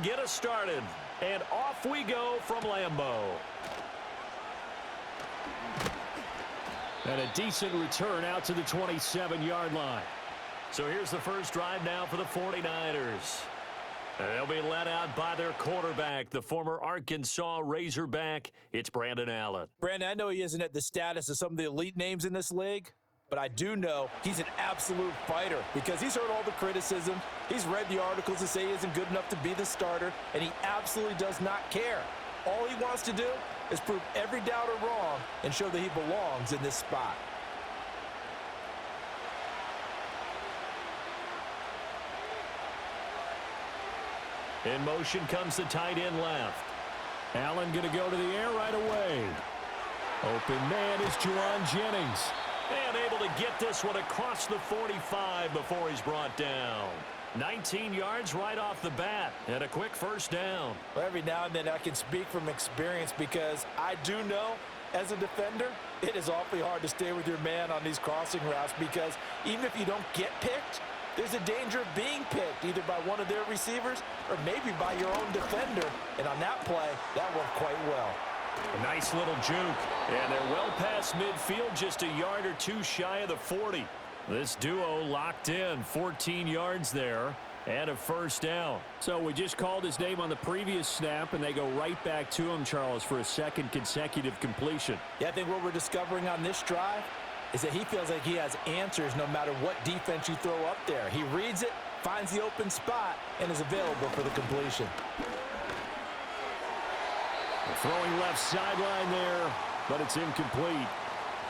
Get us started, and off we go from Lambeau. And a decent return out to the 27-yard line. So here's the first drive now for the 49ers. They'll be led out by their quarterback, the former Arkansas Razorback. It's Brandon Allen. Brandon, I know he isn't at the status of some of the elite names in this league, but I do know he's an absolute fighter because he's heard all the criticism. He's read the articles that say he isn't good enough to be the starter, and he absolutely does not care. All he wants to do is prove every doubter wrong and show that he belongs in this spot. In motion comes the tight end left. Allen going to go to the air right away. Open man is Juwan Jennings. And able to get this one across the 45 before he's brought down. 19 yards right off the bat and a quick first down. Well, every now and then I can speak from experience because I do know as a defender it is awfully hard to stay with your man on these crossing routes because even if you don't get picked, there's a danger of being picked either by one of their receivers or maybe by your own defender. And on that play, that worked quite well. A nice little juke. And they're well past midfield, just a yard or two shy of the 40. This duo locked in, 14 yards there, and a first down. So we just called his name on the previous snap, and they go right back to him, Charles, for a second consecutive completion. Yeah, I think what we're discovering on this drive is that he feels like he has answers no matter what defense you throw up there. He reads it, finds the open spot, and is available for the completion. Throwing left sideline there, but it's incomplete.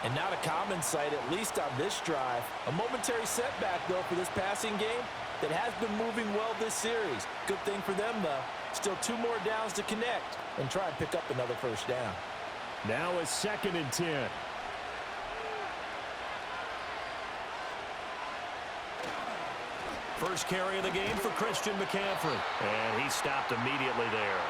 And not a common sight, at least on this drive. A momentary setback, though, for this passing game that has been moving well this series. Good thing for them, though. Still 2 more downs to connect and try and pick up another first down. Now a 2nd and 10. First carry of the game for Christian McCaffrey. And he stopped immediately there.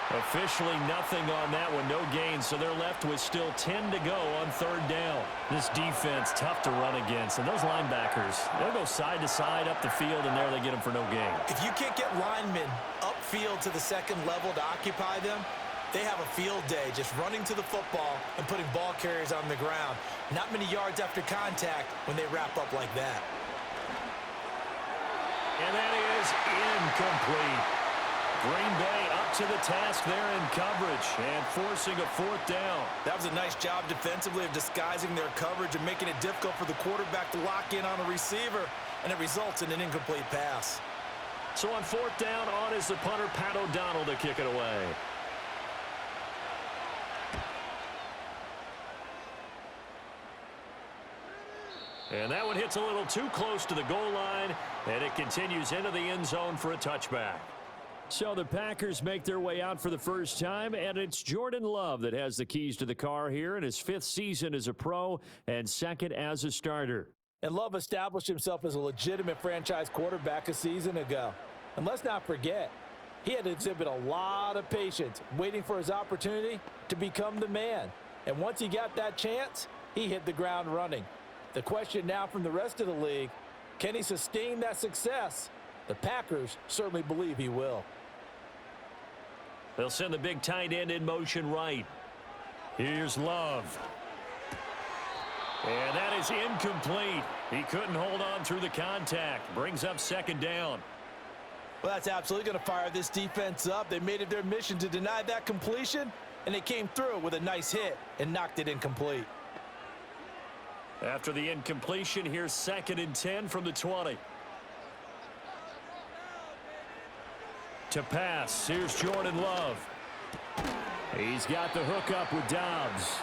Officially nothing on that one, no gain, so they're left with still 10 to go on 3rd down. This defense, tough to run against, and those linebackers, they'll go side to side up the field, and there they get them for no gain. If you can't get linemen upfield to the 2nd level to occupy them, they have a field day just running to the football and putting ball carriers on the ground. Not many yards after contact when they wrap up like that. And that is incomplete. Green Bay up to the task there in coverage and forcing a 4th down. That was a nice job defensively of disguising their coverage and making it difficult for the quarterback to lock in on a receiver, and it results in an incomplete pass. So on 4th down, on is the punter, Pat O'Donnell, to kick it away. And that one hits a little too close to the goal line, and it continues into the end zone for a touchback. So the Packers make their way out for the first time, and it's Jordan Love that has the keys to the car here in his 5th season as a pro and 2nd as a starter. And Love established himself as a legitimate franchise quarterback a season ago. And let's not forget, he had to exhibit a lot of patience waiting for his opportunity to become the man. And once he got that chance, he hit the ground running. The question now from the rest of the league, can he sustain that success? The Packers certainly believe he will. They'll send the big tight end in motion right. Here's Love. And that is incomplete. He couldn't hold on through the contact. Brings up 2nd down. Well, that's absolutely going to fire this defense up. They made it their mission to deny that completion, and they came through with a nice hit and knocked it incomplete. After the incompletion, here's 2nd and 10 from the 20. To pass, here's Jordan Love. He's got the hook up with Dobbs.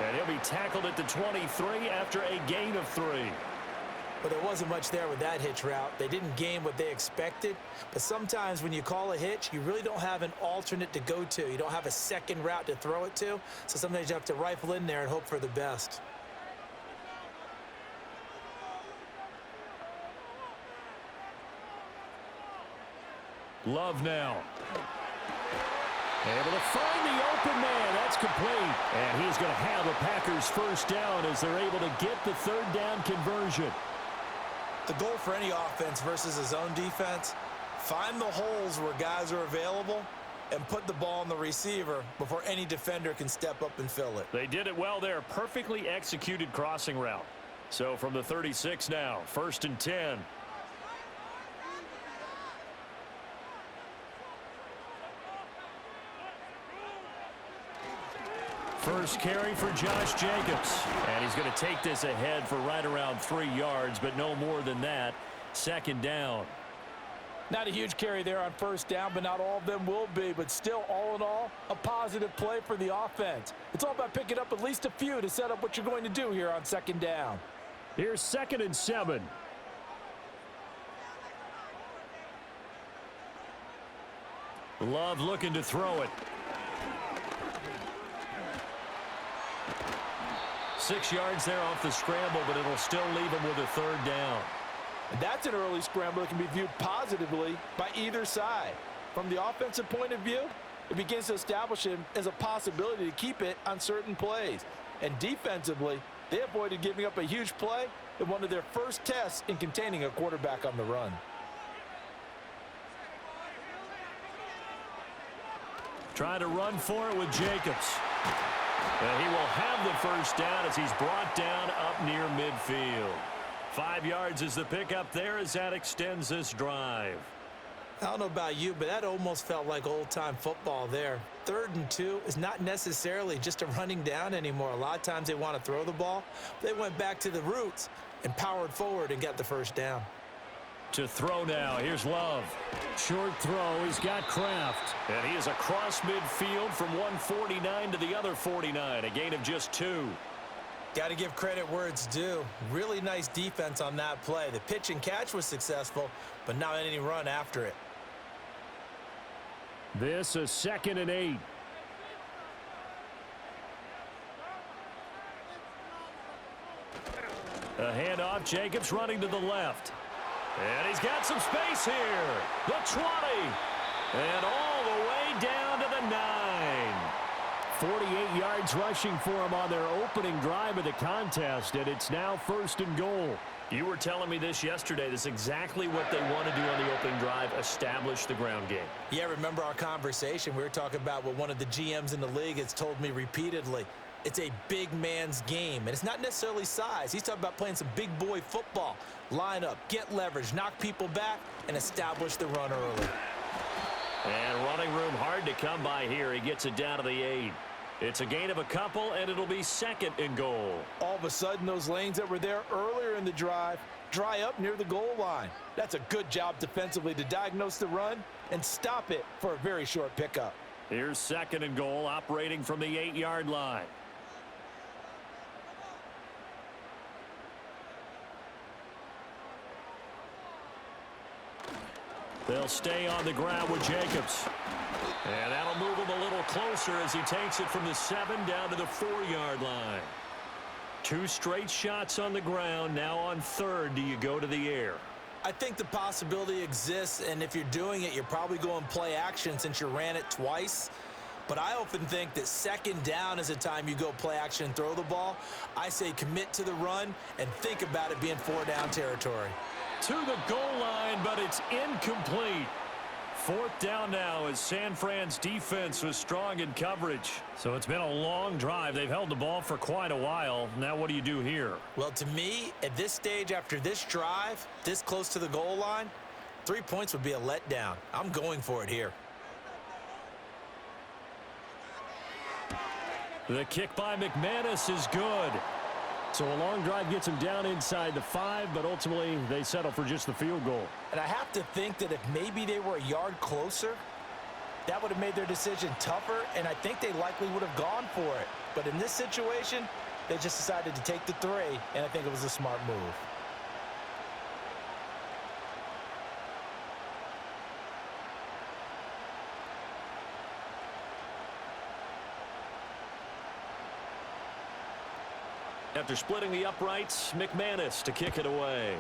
And he'll be tackled at the 23 after a gain of 3. But there wasn't much there with that hitch route. They didn't gain what they expected. But sometimes when you call a hitch, you really don't have an alternate to go to. You don't have a second route to throw it to. So sometimes you have to rifle in there and hope for the best. Love now. Able to find the open man. That's complete. And he's going to have a Packers first down as they're able to get the 3rd down conversion. The goal for any offense versus his own defense, Find the holes where guys are available and put the ball on the receiver before any defender can step up and fill it. They did it well there. Perfectly executed crossing route. So from the 36 now, 1st and 10. First carry for Josh Jacobs. And he's going to take this ahead for right around 3 yards, but no more than that. 2nd down. Not a huge carry there on 1st down, but not all of them will be. But still, all in all, a positive play for the offense. It's all about picking up at least a few to set up what you're going to do here on 2nd down. Here's 2nd and 7. Love looking to throw it. 6 yards there off the scramble, but it'll still leave him with a 3rd down. And that's an early scramble that can be viewed positively by either side. From the offensive point of view, it begins to establish him as a possibility to keep it on certain plays. And defensively, they avoided giving up a huge play in one of their first tests in containing a quarterback on the run. Trying to run for it with Jacobs. And he will have the 1st down as he's brought down up near midfield. 5 yards is the pickup there as that extends this drive. I don't know about you, but that almost felt like old-time football there. 3rd and 2 is not necessarily just a running down anymore. A lot of times they want to throw the ball. They went back to the roots and powered forward and got the 1st down. To throw now, here's Love. Short throw, he's got Kraft. And he is across midfield from 149 to the other 49, a gain of just 2. Got to give credit where it's due. Really nice defense on that play. The pitch and catch was successful, but not any run after it. This is 2nd and 8. A handoff, Jacobs running to the left. And he's got some space here. The 20. And all the way down to the 9. 48 yards rushing for him on their opening drive of the contest, and it's now 1st and goal. You were telling me this yesterday. This is exactly what they want to do on the opening drive, establish the ground game. Yeah, remember our conversation? We were talking about what one of the GMs in the league has told me repeatedly. It's a big man's game, and it's not necessarily size. He's talking about playing some big boy football. Line up, get leverage, knock people back, and establish the run early. And running room hard to come by here. He gets it down to the 8. It's a gain of a couple, and it'll be 2nd and goal. All of a sudden, those lanes that were there earlier in the drive dry up near the goal line. That's a good job defensively to diagnose the run and stop it for a very short pickup. Here's 2nd and goal, operating from the 8-yard line. They'll stay on the ground with Jacobs. And that'll move him a little closer as he takes it from the 7 down to the 4-yard line. 2 straight shots on the ground. Now on 3rd, do you go to the air? I think the possibility exists, and if you're doing it, you're probably going play action since you ran it twice. But I often think that 2nd down is a time you go play action and throw the ball. I say commit to the run and think about it being 4-down territory. To the goal line, but it's incomplete. 4th down now as San Fran's defense was strong in coverage. So it's been a long drive. They've held the ball for quite a while. Now what do you do here? Well, to me, at this stage after this drive, this close to the goal line, 3 points would be a letdown. I'm going for it here. The kick by McManus is good. So a long drive gets him down inside the 5, but ultimately they settle for just the field goal. And I have to think that if maybe they were a yard closer, that would have made their decision tougher, and I think they likely would have gone for it. But in this situation, they just decided to take the 3, and I think it was a smart move. After splitting the uprights, McManus to kick it away.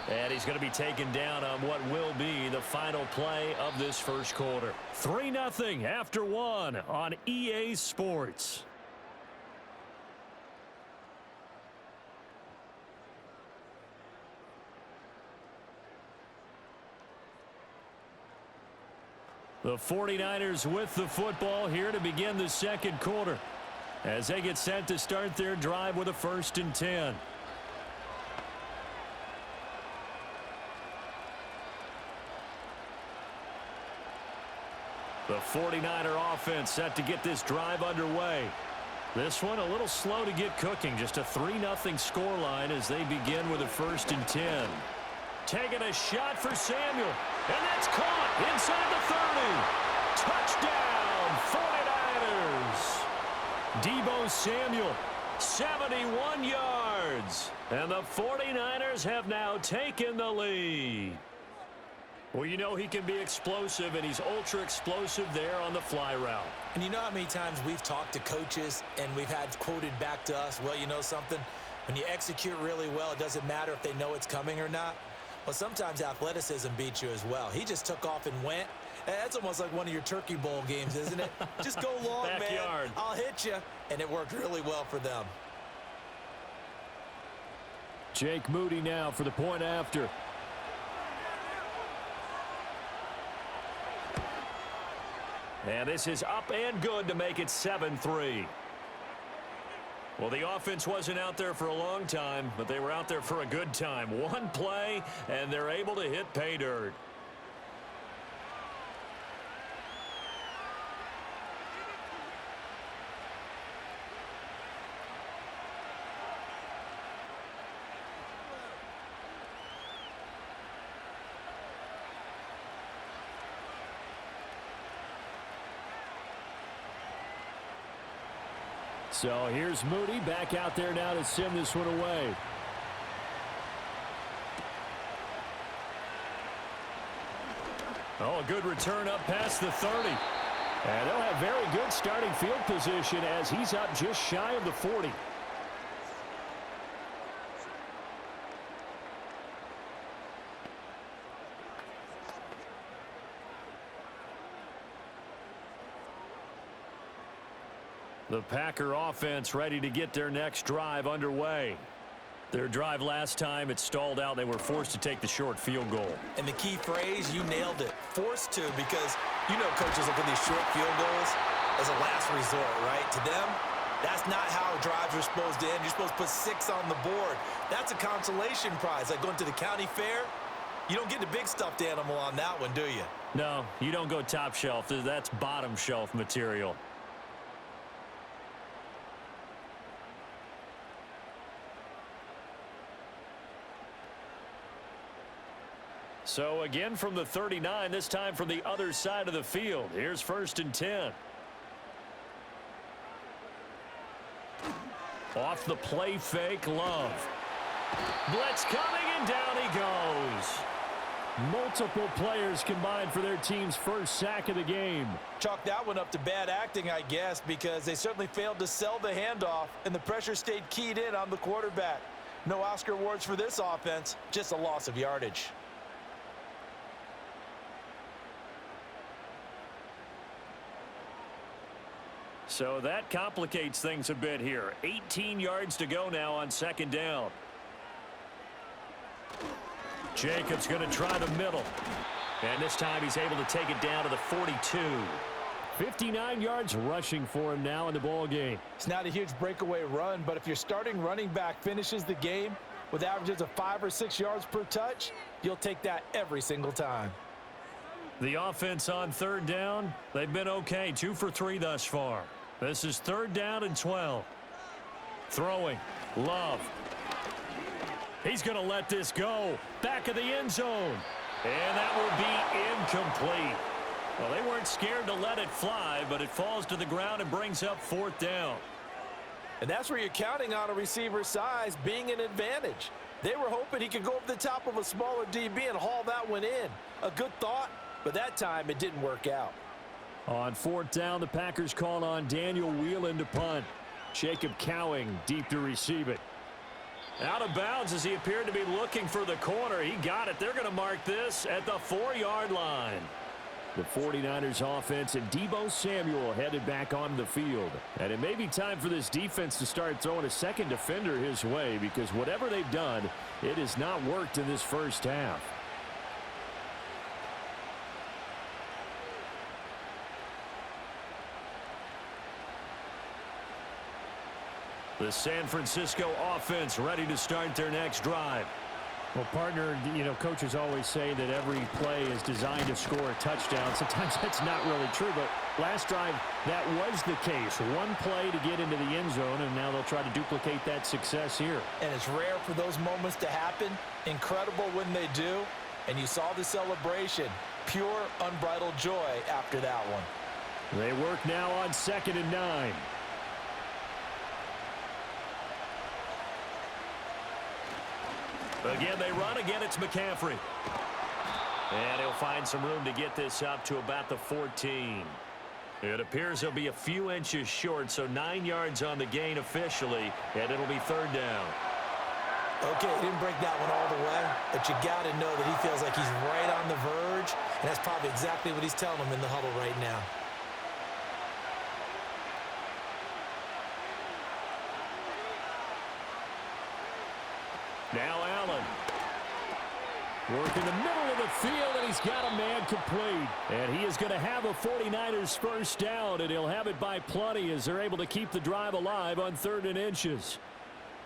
And he's going to be taken down on what will be the final play of this first quarter. 3-0 after 1 on EA Sports. The 49ers with the football here to begin the second quarter as they get set to start their drive with a 1st and 10. The 49er offense set to get this drive underway. This one a little slow to get cooking. Just a 3-0 scoreline as they begin with a 1st and 10. Taking a shot for Samuel. And that's caught inside the 30. Touchdown, 49ers. Deebo Samuel, 71 yards. And the 49ers have now taken the lead. Well, you know he can be explosive, and he's ultra explosive there on the fly route. And you know how many times we've talked to coaches and we've had quoted back to us, well, you know something? When you execute really well, it doesn't matter if they know it's coming or not. Well, sometimes athleticism beats you as well. He just took off and went. That's almost like one of your Turkey Bowl games, isn't it? Just go long, Backyard. man. I'll hit you. And it worked really well for them. Jake Moody now for the point after. And this is up and good to make it 7-3. Well, the offense wasn't out there for a long time, but they were out there for a good time. One play, and they're able to hit pay dirt. So here's Moody back out there now to send this one away. Oh, a good return up past the 30. And they'll have very good starting field position as he's up just shy of the 40. The Packer offense ready to get their next drive underway. Their drive last time, it stalled out. They were forced to take the short field goal. And the key phrase, you nailed it. Forced to, because you know coaches look at these short field goals as a last resort, right? To them, that's not how drives are supposed to end. You're supposed to put 6 on the board. That's a consolation prize. Like going to the county fair, you don't get the big stuffed animal on that one, do you? No, you don't go top shelf. That's bottom shelf material. So again from the 39, this time from the other side of the field. Here's 1st and 10. Off the play fake, Love. Blitz coming, and down he goes. Multiple players combined for their team's first sack of the game. Chalk that one up to bad acting, I guess, because they certainly failed to sell the handoff, and the pressure stayed keyed in on the quarterback. No Oscar awards for this offense, just a loss of yardage. So that complicates things a bit here. 18 yards to go now on 2nd down. Jacobs going to try the middle. And this time he's able to take it down to the 42. 59 yards rushing for him now in the ball game. It's not a huge breakaway run, but if your starting running back finishes the game with averages of 5 or 6 yards per touch, you'll take that every single time. The offense on 3rd down, they've been okay. 2 for 3 thus far. This is 3rd down and 12. Throwing. Love. He's going to let this go. Back of the end zone. And that will be incomplete. Well, they weren't scared to let it fly, but it falls to the ground and brings up 4th down. And that's where you're counting on a receiver's size being an advantage. They were hoping he could go up the top of a smaller DB and haul that one in. A good thought, but that time it didn't work out. On 4th down, the Packers call on Daniel Whelan to punt. Jacob Cowing deep to receive it. Out of bounds as he appeared to be looking for the corner. He got it. They're going to mark this at the 4-yard line. The 49ers offense and Deebo Samuel headed back on the field. And it may be time for this defense to start throwing a second defender his way, because whatever they've done, it has not worked in this first half. The San Francisco offense ready to start their next drive. Well, partner, coaches always say that every play is designed to score a touchdown. Sometimes that's not really true, but last drive, that was the case. One play to get into the end zone, and now they'll try to duplicate that success here. And it's rare for those moments to happen. Incredible when they do. And you saw the celebration. Pure, unbridled joy after that one. They work now on 2nd and 9. Again, they run. Again, it's McCaffrey. And he'll find some room to get this up to about the 14. It appears he'll be a few inches short, so 9 yards on the gain officially, and it'll be 3rd down. Okay, he didn't break that one all the way, but you got to know that he feels like he's right on the verge, and that's probably exactly what he's telling him in the huddle right now. Now Allen. Work in the middle of the field, and he's got a man complete. And he is going to have a 49ers first down, and he'll have it by plenty as they're able to keep the drive alive on 3rd and inches.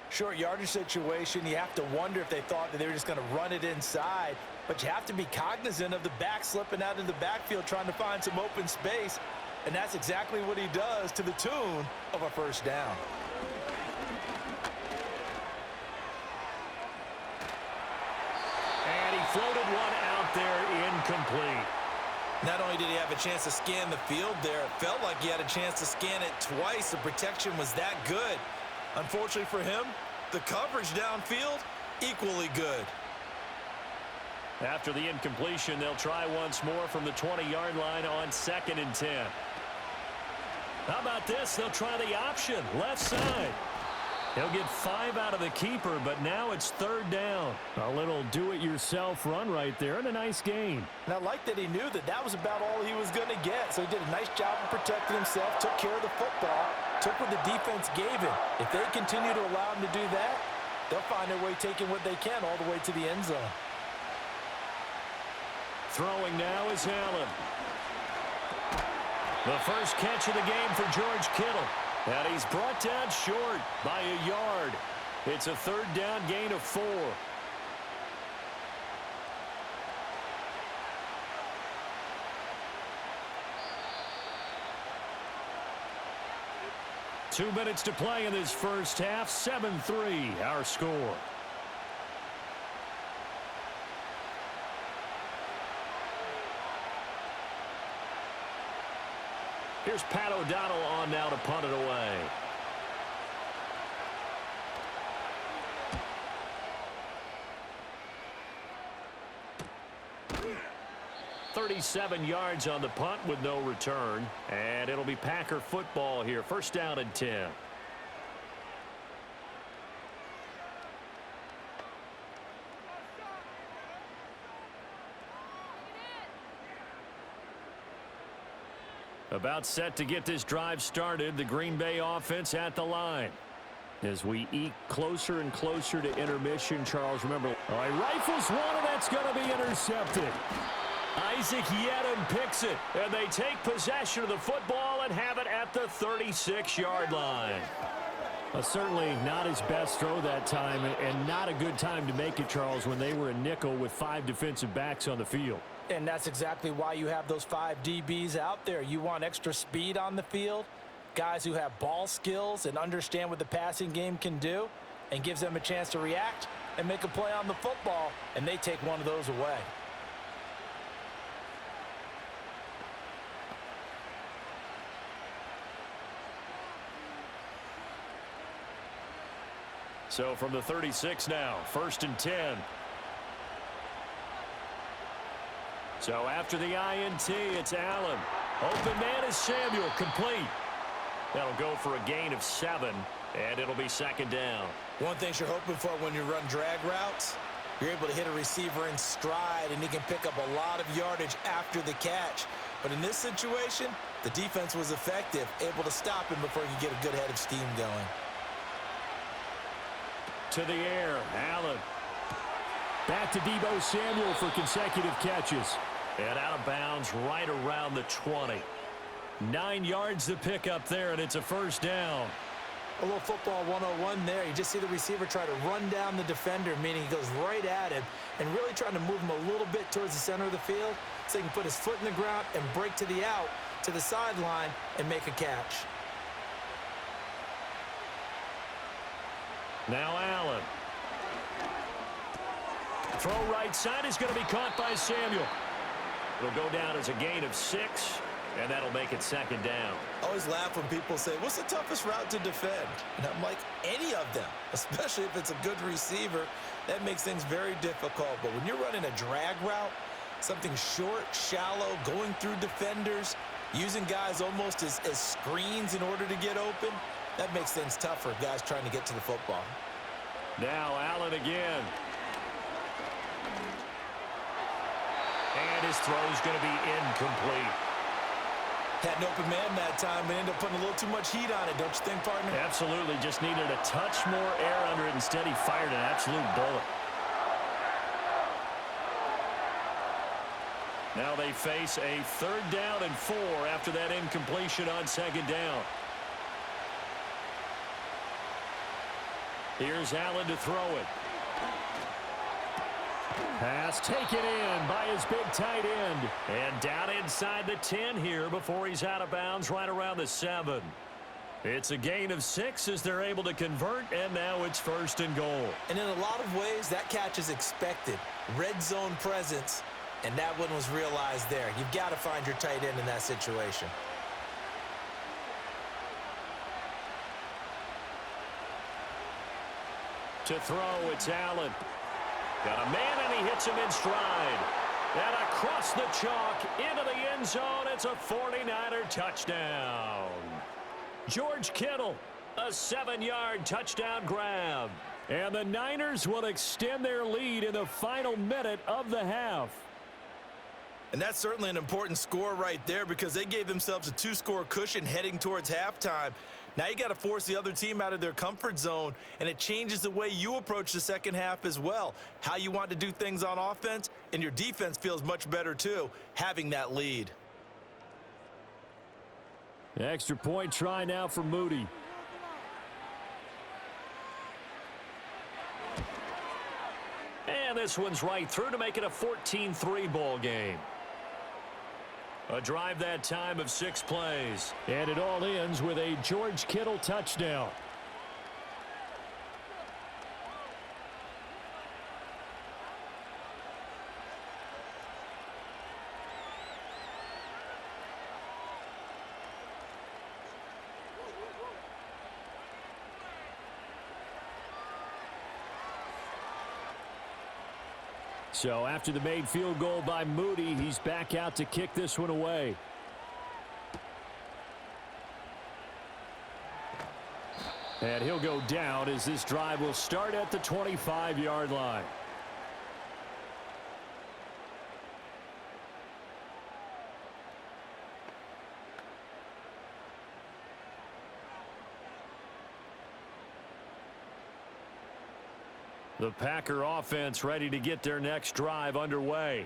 Short yardage situation, you have to wonder if they thought that they were just going to run it inside. But you have to be cognizant of the back slipping out in the backfield trying to find some open space. And that's exactly what he does to the tune of a first down. And he floated one out there incomplete. Not only did he have a chance to scan the field there, it felt like he had a chance to scan it twice. The protection was that good. Unfortunately for him, the coverage downfield, equally good. After the incompletion, they'll try once more from the 20-yard line on 2nd and 10. How about this? They'll try the option, left side. He'll get 5 out of the keeper, but now it's 3rd down. A little do-it-yourself run right there, and a nice gain. And I like that he knew that that was about all he was going to get. So he did a nice job of protecting himself, took care of the football, took what the defense gave him. If they continue to allow him to do that, they'll find their way taking what they can all the way to the end zone. Throwing now is Allen. The first catch of the game for George Kittle. And he's brought down short by a yard. It's a 3rd down gain of 4. Two minutes to play in this first half. 7-3 our score. Here's Pat O'Donnell on now to punt it away. "37 yards on the punt with no return. And it'll be Packer football here. 1st down and 10. About set to get this drive started. The Green Bay offense at the line. As we eke closer and closer to intermission, Charles, remember, all right, rifles one, and that's going to be intercepted. Isaac Yedem picks it, and they take possession of the football and have it at the 36-yard line. Certainly not his best throw that time, and not a good time to make it, Charles, when they were a nickel with 5 defensive backs on the field. And that's exactly why you have those 5 DBs out there. You want extra speed on the field, guys who have ball skills and understand what the passing game can do, and gives them a chance to react and make a play on the football, and they take one of those away. So from the 36 now, 1st and 10. So after the INT, it's Allen. Open man is Samuel, complete. That'll go for a gain of 7, and it'll be 2nd down. One thing you're hoping for when you run drag routes, you're able to hit a receiver in stride, and he can pick up a lot of yardage after the catch. But in this situation, the defense was effective, able to stop him before he could get a good head of steam going. To the air, Allen. Back to Deebo Samuel for consecutive catches. And out of bounds right around the 20. 9 yards to pick up there, and it's a 1st down. A little football 101 there. You just see the receiver try to run down the defender, meaning he goes right at him and really trying to move him a little bit towards the center of the field so he can put his foot in the ground and break to the out, to the sideline, and make a catch. Now Allen. Throw right side is going to be caught by Samuel. It'll go down as a gain of 6, and that'll make it second down. I always laugh when people say, what's the toughest route to defend? And I'm like, any of them, especially if it's a good receiver. That makes things very difficult. But when you're running a drag route, something short, shallow, going through defenders, using guys almost as screens in order to get open, that makes things tough for guys trying to get to the football. Now Allen again. And his throw is going to be incomplete. Had an open man that time, but ended up putting a little too much heat on it, don't you think, partner? Absolutely. Just needed a touch more air under it. Instead, he fired an absolute bullet. Now they face a 3rd down and 4 after that incompletion on 2nd down. Here's Allen to throw it. Pass taken in by his big tight end. And down inside the 10 here before he's out of bounds right around the 7. It's a gain of 6 as they're able to convert, and now it's 1st and goal. And in a lot of ways, that catch is expected. Red zone presence, and that one was realized there. You've got to find your tight end in that situation. To throw, it's Allen. Got a man, and he hits him in stride. And across the chalk, into the end zone, it's a 49er touchdown. George Kittle, a 7-yard touchdown grab. And the Niners will extend their lead in the final minute of the half. And that's certainly an important score right there because they gave themselves a 2-score cushion heading towards halftime. Now you got to force the other team out of their comfort zone, and it changes the way you approach the second half as well. How you want to do things on offense, and your defense feels much better too, having that lead. Extra point try now for Moody. And this one's right through to make it a 14-3 ball game. A drive that time of 6 plays. And it all ends with a George Kittle touchdown. So after the made field goal by Moody, he's back out to kick this one away. And he'll go down as this drive will start at the 25-yard line. The Packer offense ready to get their next drive underway.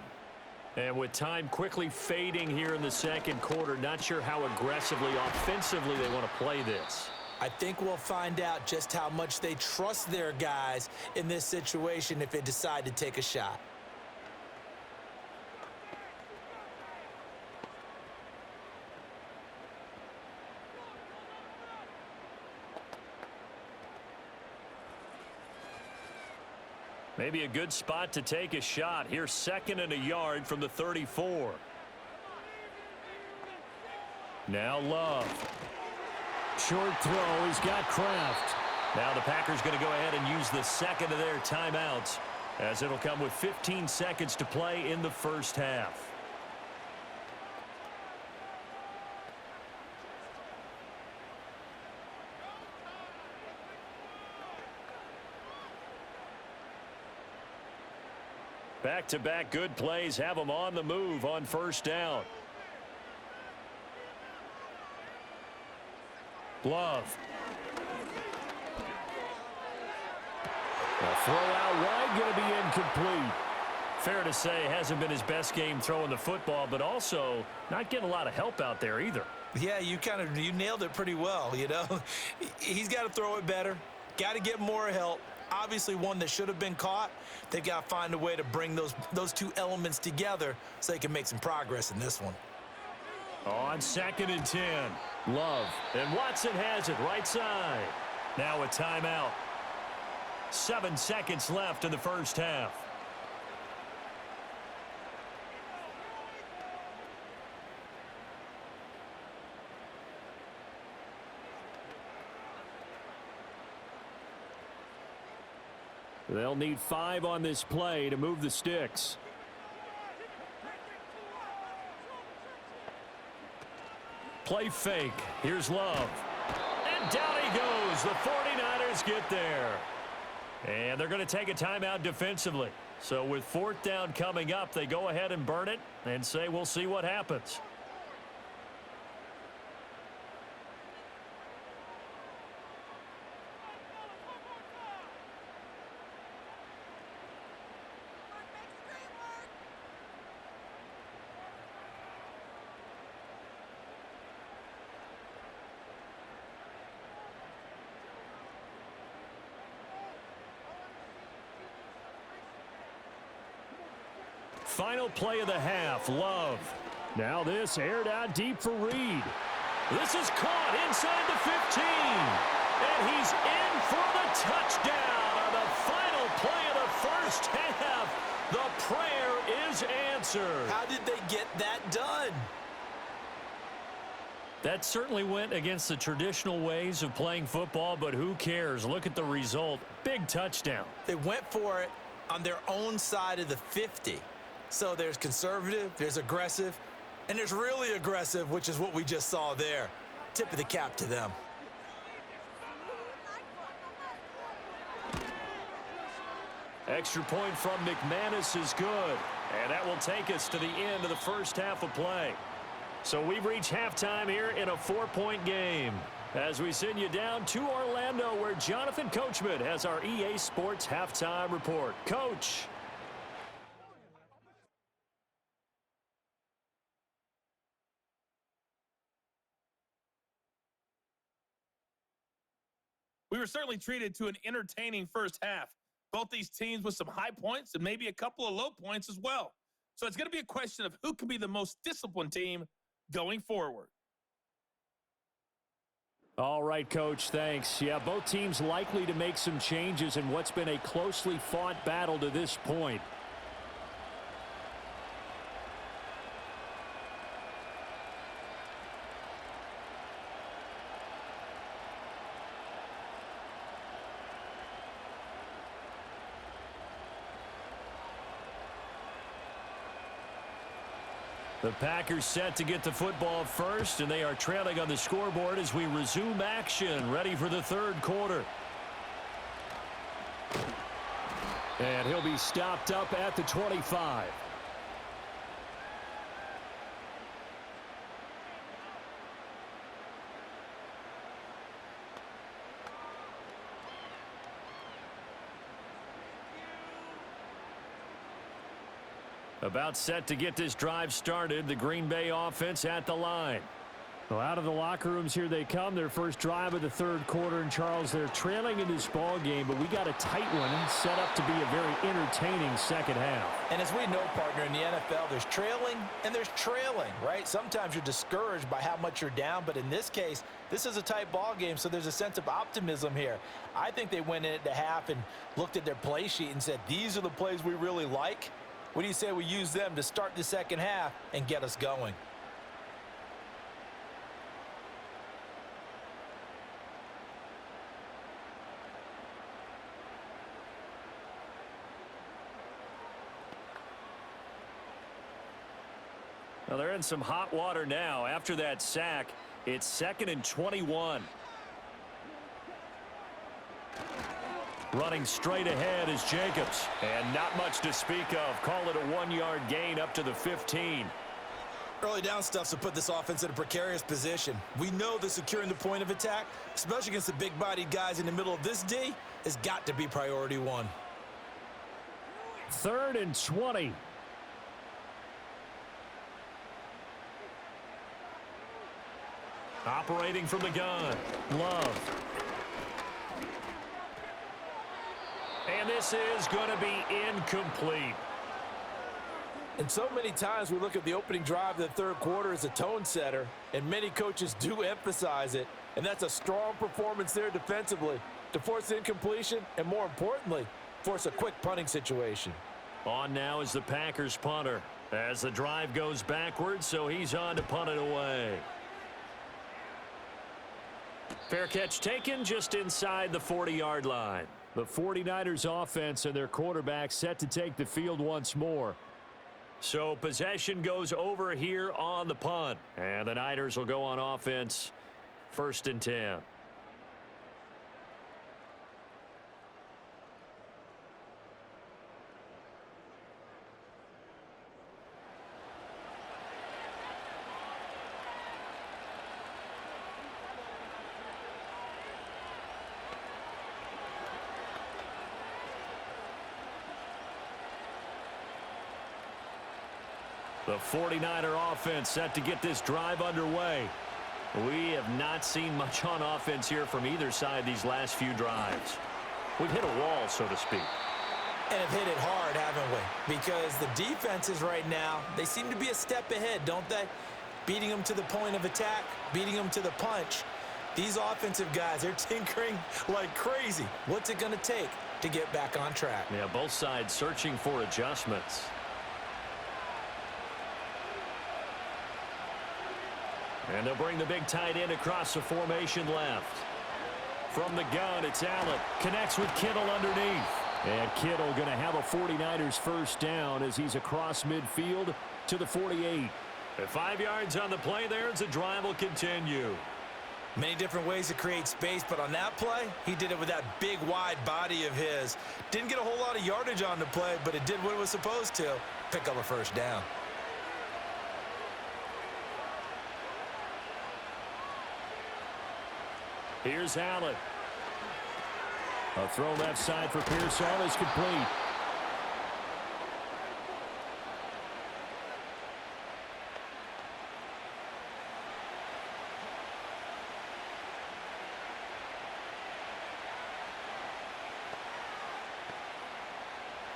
And with time quickly fading here in the second quarter, not sure how aggressively, offensively they want to play this. I think we'll find out just how much they trust their guys in this situation if they decide to take a shot. Maybe a good spot to take a shot. Here's 2nd and a yard from the 34. Now Love. Short throw. He's got Kraft. Now the Packers going to go ahead and use the second of their timeouts as it'll come with 15 seconds to play in the first half. Back-to-back good plays have them on the move on first down. Love. A throw out wide, going to be incomplete. Fair to say, hasn't been his best game throwing the football, but also not getting a lot of help out there either. Yeah, you nailed it pretty well, you know. He's got to throw it better, got to get more help. Obviously one that should have been caught. They've got to find a way to bring those two elements together so they can make some progress in this one. On 2nd and 10, Love. And Watson has it right side. Now a timeout. 7 seconds left in the first half. They'll need 5 on this play to move the sticks. Play fake. Here's Love. And down he goes. The 49ers get there. And they're going to take a timeout defensively. So with 4th down coming up, they go ahead and burn it and say we'll see what happens. Final play of the half, Love. Now this aired out deep for Reed. This is caught inside the 15. And he's in for the touchdown on the final play of the first half. The prayer is answered. How did they get that done? That certainly went against the traditional ways of playing football, but who cares? Look at the result. Big touchdown. They went for it on their own side of the 50. So there's conservative, there's aggressive, and there's really aggressive, which is what we just saw there. Tip of the cap to them. Extra point from McManus is good. And that will take us to the end of the first half of play. So we've reached halftime here in a 4-point game. As we send you down to Orlando, where Jonathan Coachman has our EA Sports halftime report. Coach. We were certainly treated to an entertaining first half. Both these teams with some high points and maybe a couple of low points as well. So it's going to be a question of who can be the most disciplined team going forward. All right, Coach, thanks. Yeah, both teams likely to make some changes in what's been a closely fought battle to this point. The Packers set to get the football first, and they are trailing on the scoreboard as we resume action, ready for the third quarter. And he'll be stopped up at the 25. About set to get this drive started. The Green Bay offense at the line. Well, out of the locker rooms here they come. Their first drive of the third quarter. And Charles, they're trailing in this ball game, but we got a tight one set up to be a very entertaining second half. And as we know, partner, in the NFL, there's trailing and there's trailing, right? Sometimes you're discouraged by how much you're down, but in this case, this is a tight ball game, so there's a sense of optimism here. I think they went into half and looked at their play sheet and said, these are the plays we really like. What do you say we use them to start the second half and get us going? Well, they're in some hot water now. After that sack, it's 2nd and 21. Running straight ahead is Jacobs. And not much to speak of. Call it a 1-yard gain up to the 15. Early down stuff's to put this offense in a precarious position. We know that securing the point of attack, especially against the big-bodied guys in the middle of this D, has got to be priority one. 3rd and 20. Operating from the gun. Love. And this is going to be incomplete. And so many times we look at the opening drive of the third quarter as a tone setter, and many coaches do emphasize it. And that's a strong performance there defensively to force incompletion and, more importantly, force a quick punting situation. On now is the Packers punter as the drive goes backwards, so he's on to punt it away. Fair catch taken just inside the 40-yard line. The 49ers offense and their quarterback set to take the field once more. So possession goes over here on the punt. And the Niners will go on offense, 1st and 10. The 49er offense set to get this drive underway. We have not seen much on offense here from either side these last few drives. We've hit a wall, so to speak. And have hit it hard, haven't we? Because the defenses right now, they seem to be a step ahead, don't they? Beating them to the point of attack, beating them to the punch. These offensive guys, they're tinkering like crazy. What's it going to take to get back on track? Yeah, both sides searching for adjustments. And they'll bring the big tight end across the formation left. From the gun, it's Allen. Connects with Kittle underneath. And Kittle going to have a 49ers first down as he's across midfield to the 48. At 5 yards on the play there as the drive will continue. Many different ways to create space, but on that play, he did it with that big, wide body of his. Didn't get a whole lot of yardage on the play, but it did what it was supposed to. Pick up a first down. Here's Allen. A throw left side for Pearsall is complete.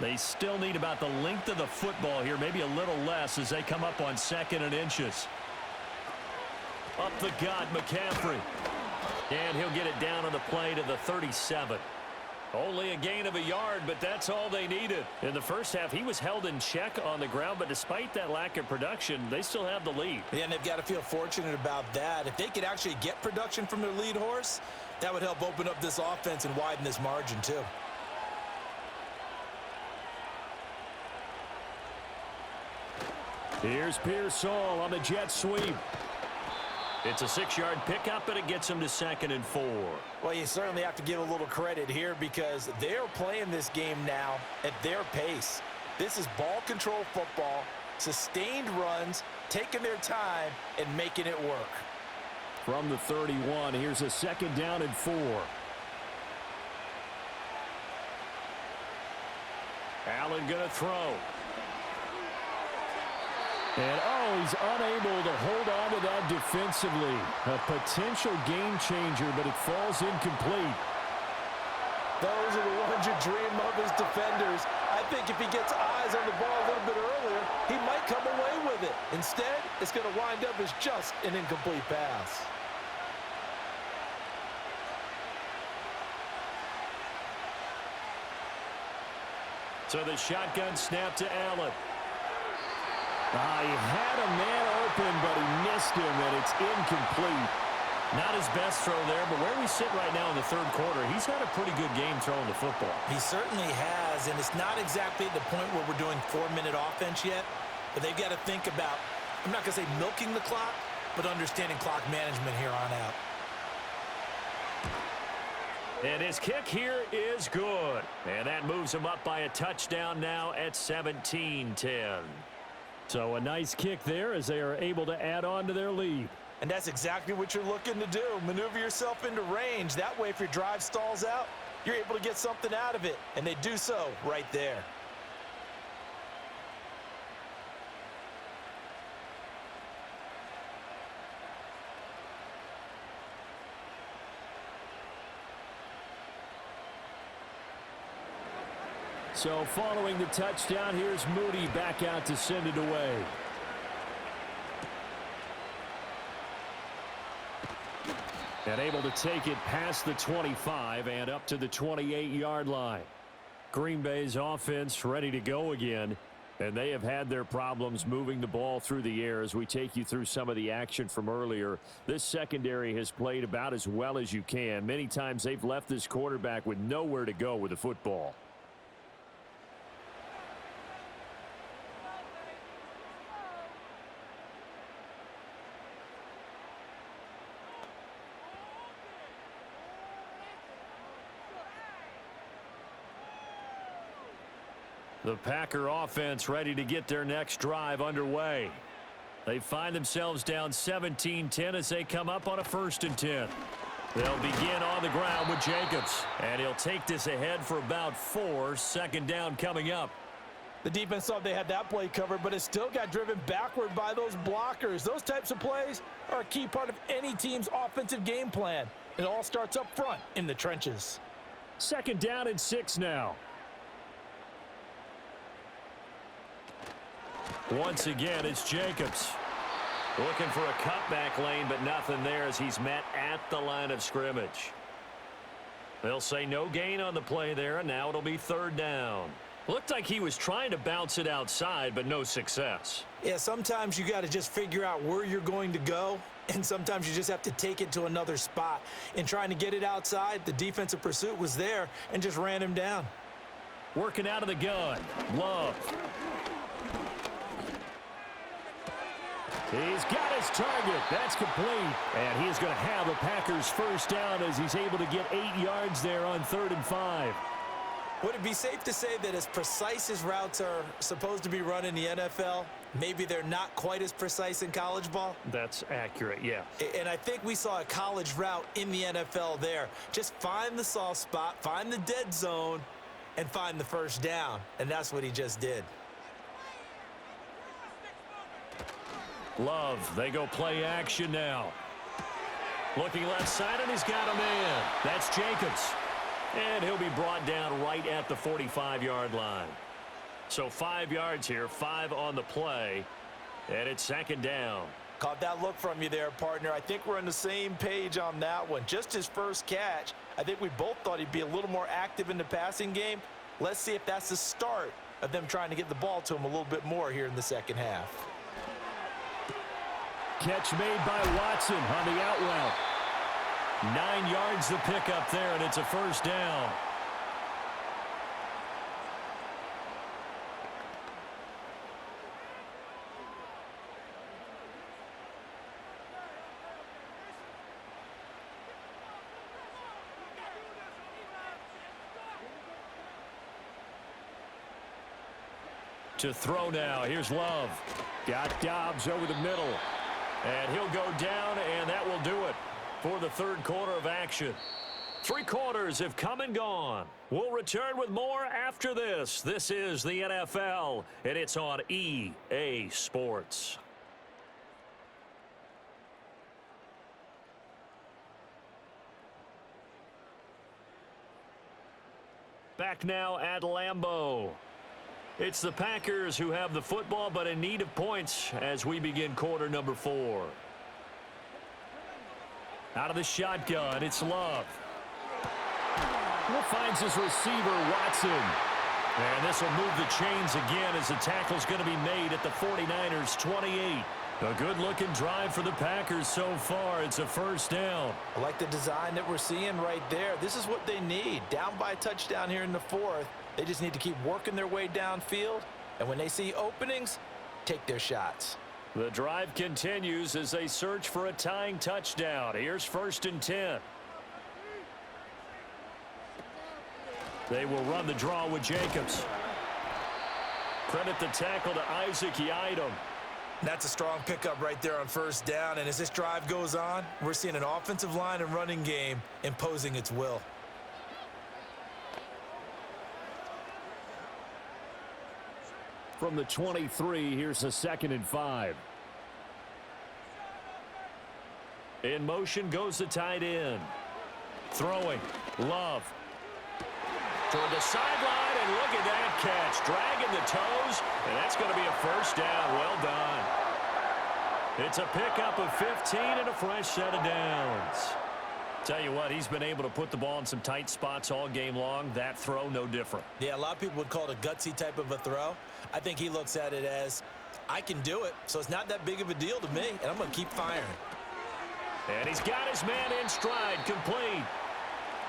They still need about the length of the football here, maybe a little less as they come up on 2nd and inches. Up the gut, McCaffrey. And he'll get it down on the play to the 37. Only a gain of a yard, but that's all they needed. In the first half, he was held in check on the ground, but despite that lack of production, they still have the lead. Yeah, and they've got to feel fortunate about that. If they could actually get production from their lead horse, that would help open up this offense and widen this margin too. Here's Pearsall on the jet sweep. It's a 6-yard pickup, and it gets them to 2nd and 4. Well, you certainly have to give a little credit here because they're playing this game now at their pace. This is ball control football, sustained runs, taking their time, and making it work. From the 31, here's a 2nd down and 4. Allen going to throw. And, oh, he's unable to hold on to that defensively. A potential game changer, but it falls incomplete. Those are the ones you dream of as defenders. I think if he gets eyes on the ball a little bit earlier, he might come away with it. Instead, it's going to wind up as just an incomplete pass. So the shotgun snap to Allen. He had a man open, but he missed him, and it's incomplete. Not his best throw there, but where we sit right now in the third quarter, he's had a pretty good game throwing the football. He certainly has, and it's not exactly at the point where we're doing 4-minute offense yet, but they've got to think about, I'm not going to say milking the clock, but understanding clock management here on out. And his kick here is good. And that moves him up by a touchdown now at 17-10. So a nice kick there as they are able to add on to their lead. And that's exactly what you're looking to do. Maneuver yourself into range. That way, if your drive stalls out, you're able to get something out of it. And they do so right there. So following the touchdown, here's Moody back out to send it away. And able to take it past the 25 and up to the 28-yard line. Green Bay's offense ready to go again. And they have had their problems moving the ball through the air as we take you through some of the action from earlier. This secondary has played about as well as you can. Many times they've left this quarterback with nowhere to go with the football. The Packer offense ready to get their next drive underway. They find themselves down 17-10 as they come up on a 1st and 10. They'll begin on the ground with Jacobs, and he'll take this ahead for about 4. 2nd down coming up. The defense thought they had that play covered, but it still got driven backward by those blockers. Those types of plays are a key part of any team's offensive game plan. It all starts up front in the trenches. 2nd down and 6 now. Once again, it's Jacobs. Looking for a cutback lane, but nothing there as he's met at the line of scrimmage. They'll say no gain on the play there, and now it'll be 3rd down. Looked like he was trying to bounce it outside, but no success. Yeah, sometimes you got to just figure out where you're going to go, and sometimes you just have to take it to another spot. In trying to get it outside, the defensive pursuit was there and just ran him down. Working out of the gun, Love. He's got his target. That's complete. And he is going to have a Packers 1st down as he's able to get 8 yards there on 3rd and 5. Would it be safe to say that as precise as routes are supposed to be run in the NFL, maybe they're not quite as precise in college ball? That's accurate, yeah. And I think we saw a college route in the NFL there. Just find the soft spot, find the dead zone, and find the 1st down. And that's what he just did. Love, they go play action now. Looking left side, and he's got a man. That's Jacobs. And he'll be brought down right at the 45-yard line. So 5 yards here, 5 on the play, and it's 2nd down. Caught that look from you there, partner. I think we're on the same page on that one. Just his first catch, I think we both thought he'd be a little more active in the passing game. Let's see if that's the start of them trying to get the ball to him a little bit more here in the 2nd half. Catch made by Watson on the out route. 9 yards to pick up there, and it's a 1st down. To throw now. Here's Love. Got Dobbs over the middle. And he'll go down, and that will do it for the 3rd quarter of action. 3 quarters have come and gone. We'll return with more after this. This is the NFL, and it's on EA Sports. Back now at Lambeau. It's the Packers who have the football, but in need of points as we begin quarter number 4. Out of the shotgun, it's Love. Finds his receiver, Watson. And this will move the chains again as the tackle's going to be made at the 49ers 28. A good-looking drive for the Packers so far. It's a 1st down. I like the design that we're seeing right there. This is what they need. Down by a touchdown here in the 4th. They just need to keep working their way downfield. And when they see openings, take their shots. The drive continues as they search for a tying touchdown. Here's 1st and 10. They will run the draw with Jacobs. Credit the tackle to Isaac Yiadom. That's a strong pickup right there on 1st down. And as this drive goes on, we're seeing an offensive line and running game imposing its will. From the 23, here's a 2nd and 5. In motion goes the tight end. Throwing. Love. Toward the sideline, And look at that catch. Dragging the toes, and that's going to be a first down. Well done. It's a pickup of 15 and a fresh set of downs. Tell you what, he's been able to put the ball in some tight spots all game long. That throw, no different. Yeah, a lot of people would call it a gutsy type of a throw. I think he looks at it as, I can do it, so it's not that big of a deal to me, and I'm going to keep firing. And he's got his man in stride, complete.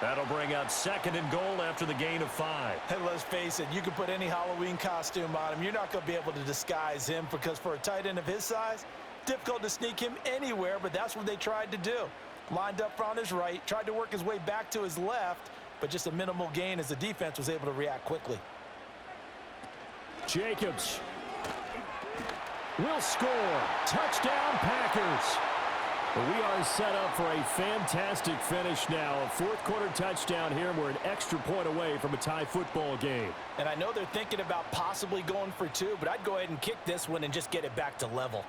That'll bring up 2nd and goal after the gain of 5. And let's face it, you can put any Halloween costume on him. You're not going to be able to disguise him because for a tight end of his size, difficult to sneak him anywhere, but that's what they tried to do. Lined up on his right, tried to work his way back to his left, but just a minimal gain as the defense was able to react quickly. Jacobs will score. Touchdown, Packers. We are set up for a fantastic finish now. A fourth-quarter touchdown here, and we're an extra point away from a tie football game. And I know they're thinking about possibly going for 2, but I'd go ahead and kick this one and just get it back to level.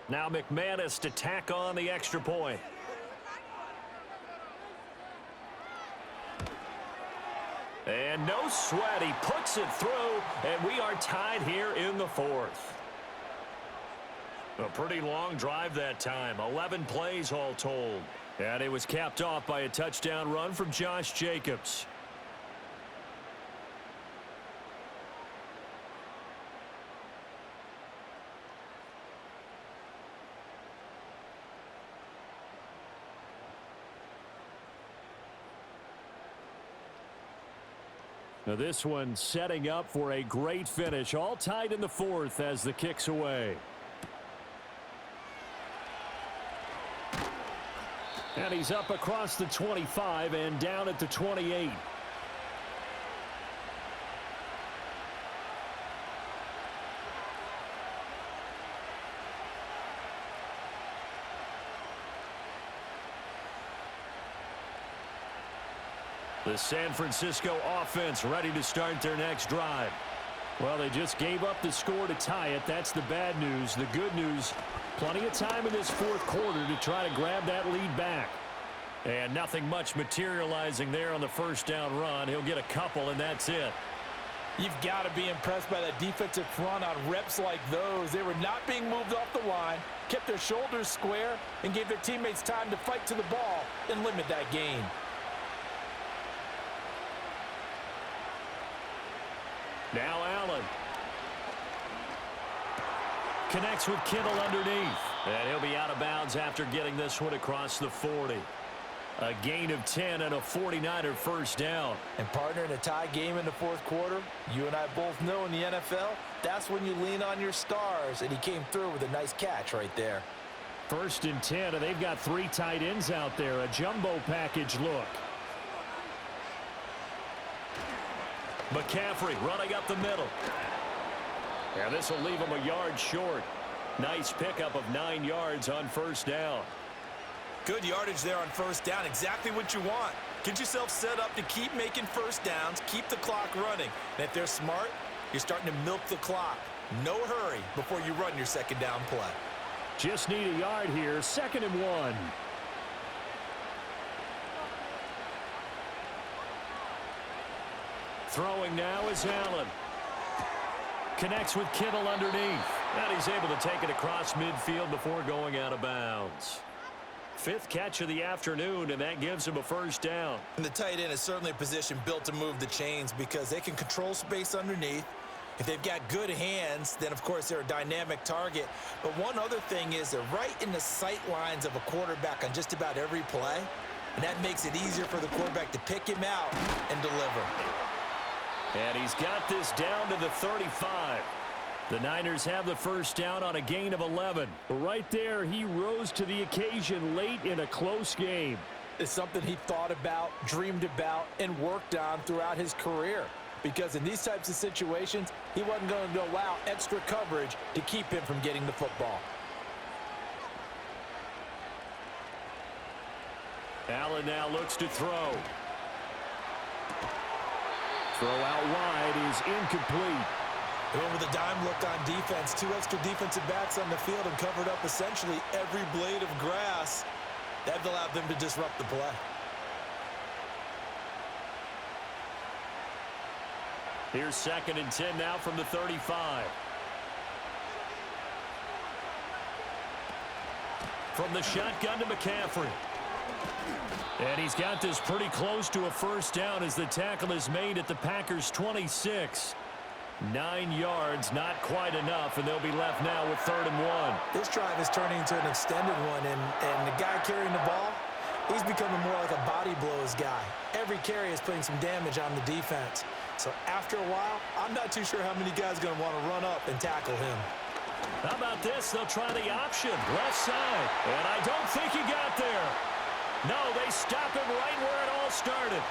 Now McManus to tack on the extra point. And no sweat. He puts it through, and we are tied here in the 4th. A pretty long drive that time. 11 plays all told. And it was capped off by a touchdown run from Josh Jacobs. Now this one setting up for a great finish. All tied in the 4th as the kick's away. And he's up across the 25 and down at the 28. The San Francisco offense ready to start their next drive. Well, they just gave up the score to tie it. That's the bad news. The good news, plenty of time in this 4th quarter to try to grab that lead back. And nothing much materializing there on the first down run. He'll get a couple, and that's it. You've got to be impressed by that defensive front on reps like those. They were not being moved off the line, kept their shoulders square, and gave their teammates time to fight to the ball and limit that gain. Now Allen. Connects with Kittle underneath. And he'll be out of bounds after getting this one across the 40. A gain of 10 and a 49er first down. And partner, in a tie game in the 4th quarter, you and I both know in the NFL, that's when you lean on your stars. And he came through with a nice catch right there. 1st and 10, and they've got 3 tight ends out there. A jumbo package look. McCaffrey running up the middle. And this will leave him a yard short. Nice pickup of 9 yards on first down. Good yardage there on first down. Exactly what you want. Get yourself set up to keep making first downs, keep the clock running. And if they're smart, you're starting to milk the clock. No hurry before you run your second down play. Just need a yard here. 2nd and 1. Throwing now is Allen. Connects with Kittle underneath. And he's able to take it across midfield before going out of bounds. 5th catch of the afternoon, and that gives him a first down. And the tight end is certainly a position built to move the chains because they can control space underneath. If they've got good hands, then, of course, they're a dynamic target. But one other thing is they're right in the sight lines of a quarterback on just about every play. And that makes it easier for the quarterback to pick him out and deliver. And he's got this down to the 35. The Niners have the first down on a gain of 11. Right there, he rose to the occasion late in a close game. It's something he thought about, dreamed about, and worked on throughout his career. Because in these types of situations, he wasn't going to allow extra coverage to keep him from getting the football. Allen now looks to throw. Throw out wide is incomplete. They went with a dime look on defense. 2 extra defensive backs on the field and covered up essentially every blade of grass. That allowed them to disrupt the play. Here's 2nd and 10 now from the 35. From the shotgun to McCaffrey. And he's got this pretty close to a first down as the tackle is made at the Packers' 26. 9 yards, not quite enough, and they'll be left now with 3rd and 1. This drive is turning into an extended one, and the guy carrying the ball, he's becoming more like a body blows guy. Every carry is putting some damage on the defense. So after a while, I'm not too sure how many guys are going to want to run up and tackle him. How about this? They'll try the option, left side. And I don't think he got there. No, they stop him right where it all started.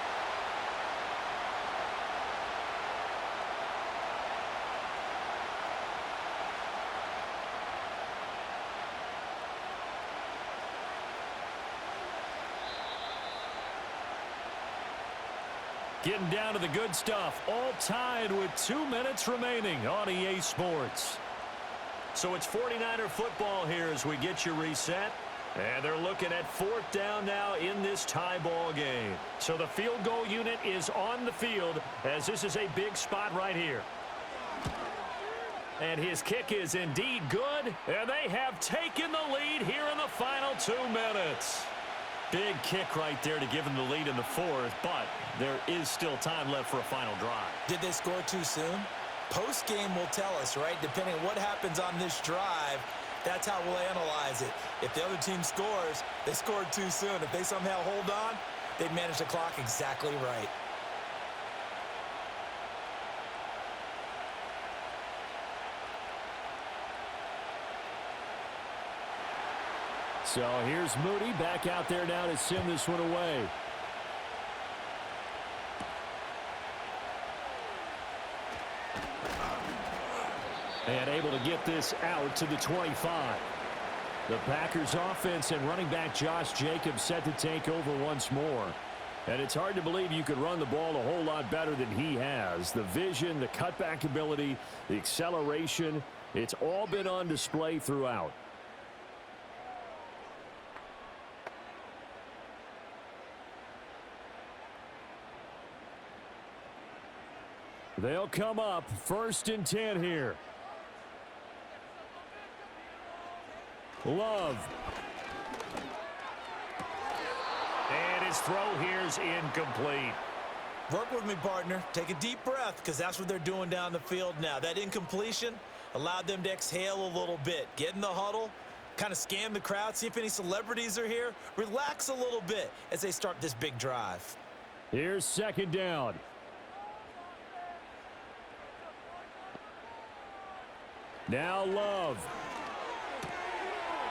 Getting down to the good stuff. All tied with 2 minutes remaining on EA Sports. So it's 49er football here as we get you reset. And they're looking at 4th down now in this tie ball game. So the field goal unit is on the field as this is a big spot right here. And his kick is indeed good. And they have taken the lead here in the final 2 minutes. Big kick right there to give them the lead in the 4th, but there is still time left for a final drive. Did they score too soon? Post-game will tell us, right? Depending on what happens on this drive, that's how we'll analyze it. If the other team scores, they scored too soon. If they somehow hold on, they've managed the clock exactly right. So here's Moody back out there now to send this one away. And able to get this out to the 25. The Packers offense and running back Josh Jacobs set to take over once more. And it's hard to believe you could run the ball a whole lot better than he has. The vision, the cutback ability, the acceleration, it's all been on display throughout. They'll come up 1st and 10 here. Love. And his throw here's incomplete. Work with me, partner. Take a deep breath, because that's what they're doing down the field now. That incompletion allowed them to exhale a little bit. Get in the huddle, kind of scan the crowd, see if any celebrities are here. Relax a little bit as they start this big drive. Here's 2nd down. Now Love.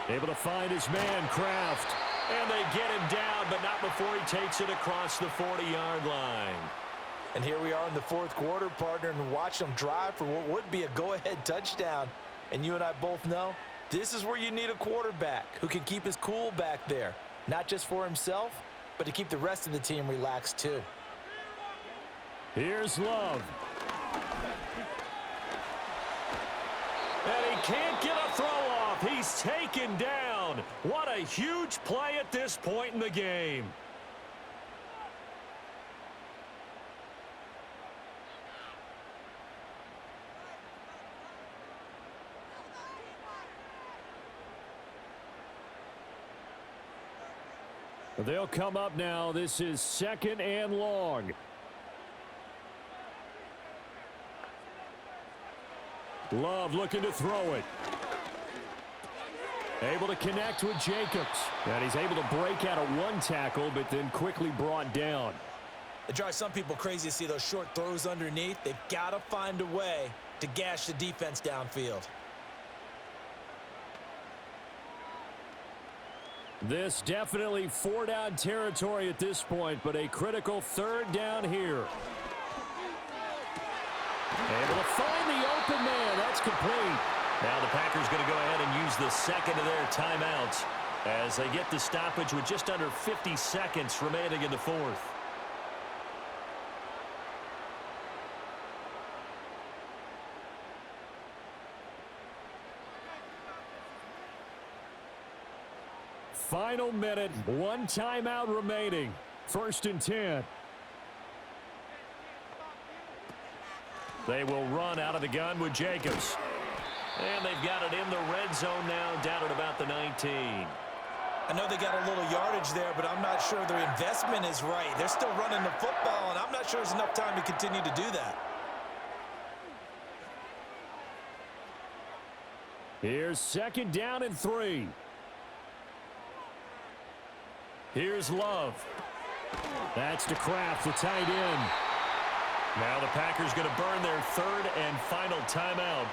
Able to find his man, Kraft. And they get him down, but not before he takes it across the 40-yard line. And here we are in the 4th quarter, partner, and watch them drive for what would be a go-ahead touchdown. And you and I both know this is where you need a quarterback who can keep his cool back there, not just for himself, but to keep the rest of the team relaxed too. Here's Love. And he can't get a throw off. He's taken down. What a huge play at this point in the game. They'll come up now. This is 2nd and long. Love looking to throw it. Able to connect with Jacobs. And he's able to break out of one tackle, but then quickly brought down. It drives some people crazy to see those short throws underneath. They've got to find a way to gash the defense downfield. This definitely 4-down territory at this point, but a critical 3rd down here. Able to find the open man. That's complete. Now the Packers going to go ahead and use the 2nd of their timeouts as they get the stoppage with just under 50 seconds remaining in the 4th. final minute, one timeout remaining. 1st and 10. They will run out of the gun with Jacobs. And they've got it in the red zone now, down at about the 19. I know they got a little yardage there, but I'm not sure their investment is right. They're still running the football, and I'm not sure there's enough time to continue to do that. Here's 2nd down and 3. Here's Love. That's to Kraft, the tight end. Now the Packers going to burn their 3rd and final timeout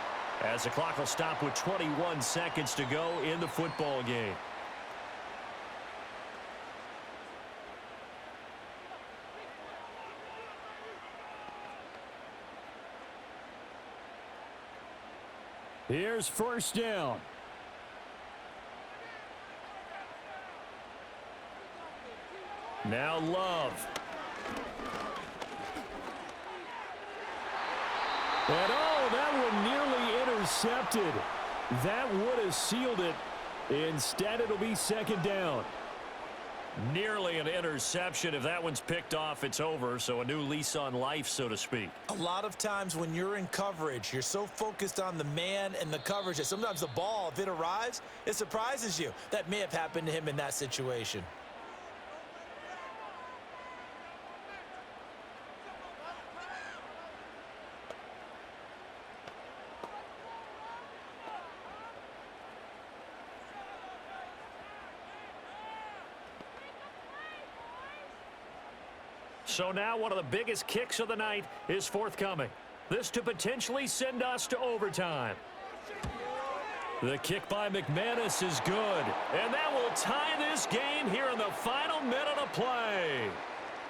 as the clock will stop with 21 seconds to go in the football game. Here's 1st down. Now Love. And oh, that one nearly intercepted. That would have sealed it. Instead, it'll be 2nd down. Nearly an interception. If that one's picked off, it's over. So a new lease on life, so to speak. A lot of times when you're in coverage, you're so focused on the man and the coverage that sometimes the ball, if it arrives, it surprises you. That may have happened to him in that situation. So now one of the biggest kicks of the night is forthcoming. This to potentially send us to overtime. The kick by McManus is good. And that will tie this game here in the final minute of play.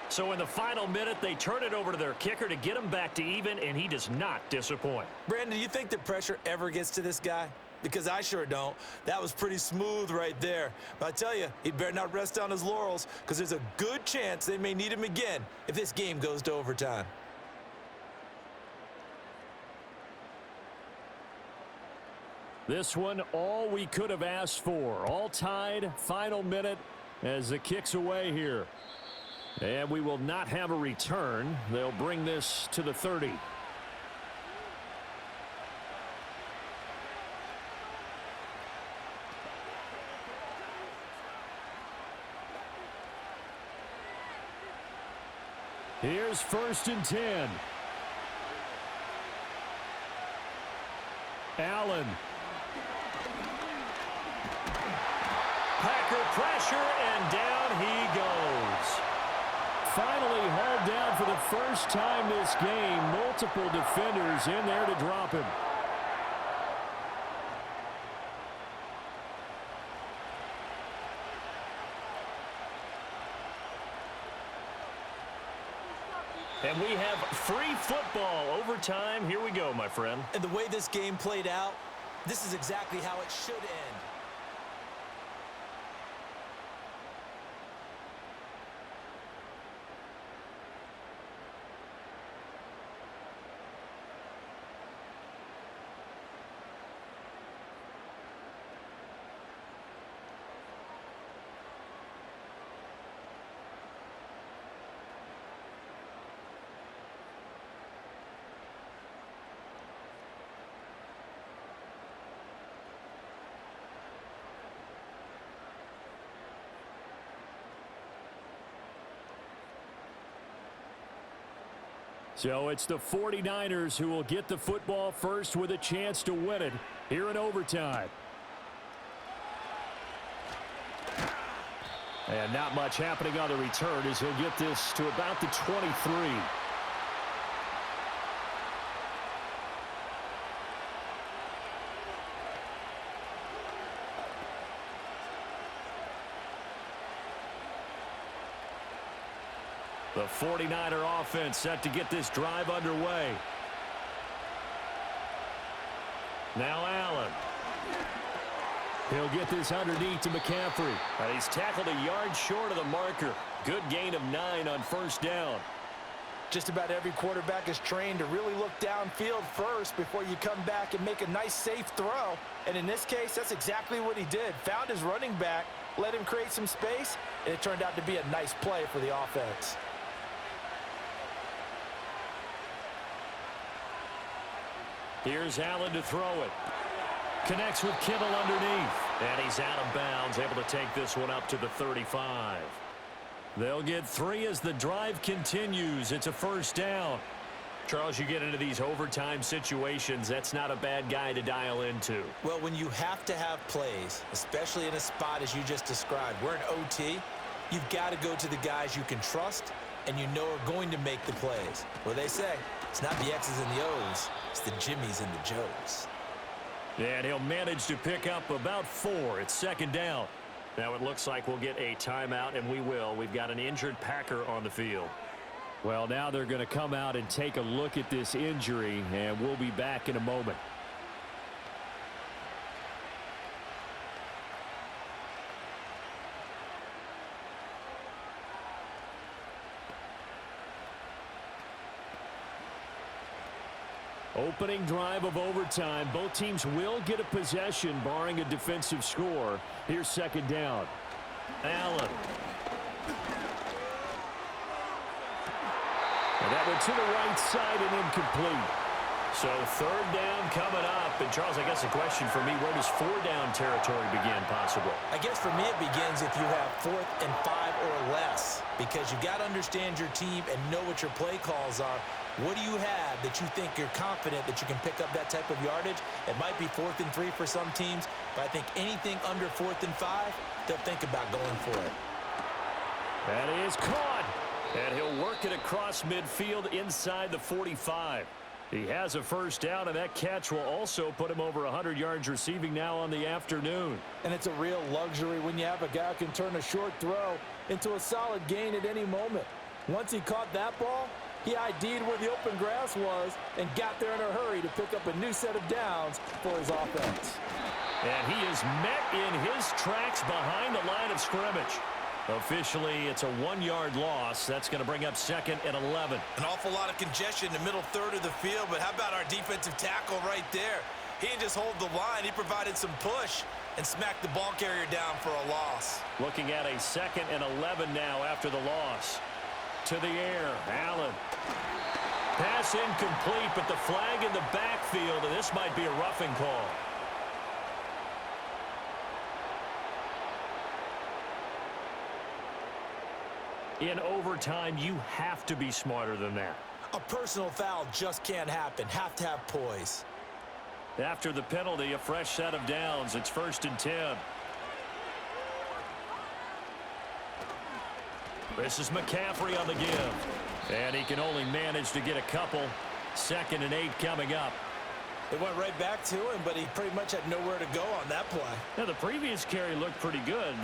So in the final minute, they turn it over to their kicker to get him back to even, and he does not disappoint. Brandon, do you think the pressure ever gets to this guy? Because I sure don't. That was pretty smooth right there. But I tell you, he better not rest on his laurels because there's a good chance they may need him again if this game goes to overtime. This one, all we could have asked for. All tied, final minute as the kick's away here. And we will not have a return. They'll bring this to the 30. Here's 1st and 10. Allen. Packer pressure, and down he goes. Finally hauled down for the first time this game. Multiple defenders in there to drop him. And we have free football. Overtime. Here we go, my friend. And the way this game played out, this is exactly how it should end. So it's the 49ers who will get the football first with a chance to win it here in overtime. And not much happening on the return as he'll get this to about the 23. The 49er offense set to get this drive underway. Now Allen. He'll get this underneath to McCaffrey. And he's tackled a yard short of the marker. Good gain of 9 on 1st down. Just about every quarterback is trained to really look downfield first before you come back and make a nice, safe throw. And in this case, that's exactly what he did. Found his running back, let him create some space, and it turned out to be a nice play for the offense. Here's Allen to throw it. Connects with Kittle underneath. And he's out of bounds, able to take this one up to the 35. They'll get 3 as the drive continues. It's a first down. Charles, you get into these overtime situations, that's not a bad guy to dial into. Well, when you have to have plays, especially in a spot as you just described, we're in OT, you've got to go to the guys you can trust and you know are going to make the plays. Well, they say it's not the X's and the O's, it's the Jimmies and the Joes. And he'll manage to pick up about 4. It's second down. Now it looks like we'll get a timeout, and we will. We've got an injured Packer on the field. Well, now they're going to come out and take a look at this injury, and we'll be back in a moment. Opening drive of overtime. Both teams will get a possession, barring a defensive score. Here's second down. Allen. And that went to the right side and incomplete. So third down coming up. And, Charles, I guess the question for me, where does 4-down territory begin, possibly? I guess for me it begins if you have 4th and 5 or less, because you've got to understand your team and know what your play calls are. What do you have that you think you're confident that you can pick up that type of yardage? It might be 4th and 3 for some teams, but I think anything under 4th and 5, they'll think about going for it. That is caught. And he'll work it across midfield inside the 45. He has a first down, and that catch will also put him over 100 yards receiving now on the afternoon. And it's a real luxury when you have a guy who can turn a short throw into a solid gain at any moment. Once he caught that ball, he ID'd where the open grass was and got there in a hurry to pick up a new set of downs for his offense. And he is met in his tracks behind the line of scrimmage. Officially, it's a 1-yard loss. That's going to bring up second and 11. An awful lot of congestion in the middle third of the field, but how about our defensive tackle right there? He didn't just hold the line. He provided some push and smacked the ball carrier down for a loss. Looking at a second and 11 now after the loss. To the air, Allen. Pass incomplete, but the flag in the backfield, and this might be a roughing call. In overtime, you have to be smarter than that. A personal foul just can't happen. Have to have poise. After the penalty, a fresh set of downs. It's 1st and 10. This is McCaffrey on the give. And he can only manage to get a couple. 2nd and 8 coming up. It went right back to him, but he pretty much had nowhere to go on that play. Now, the previous carry looked pretty good.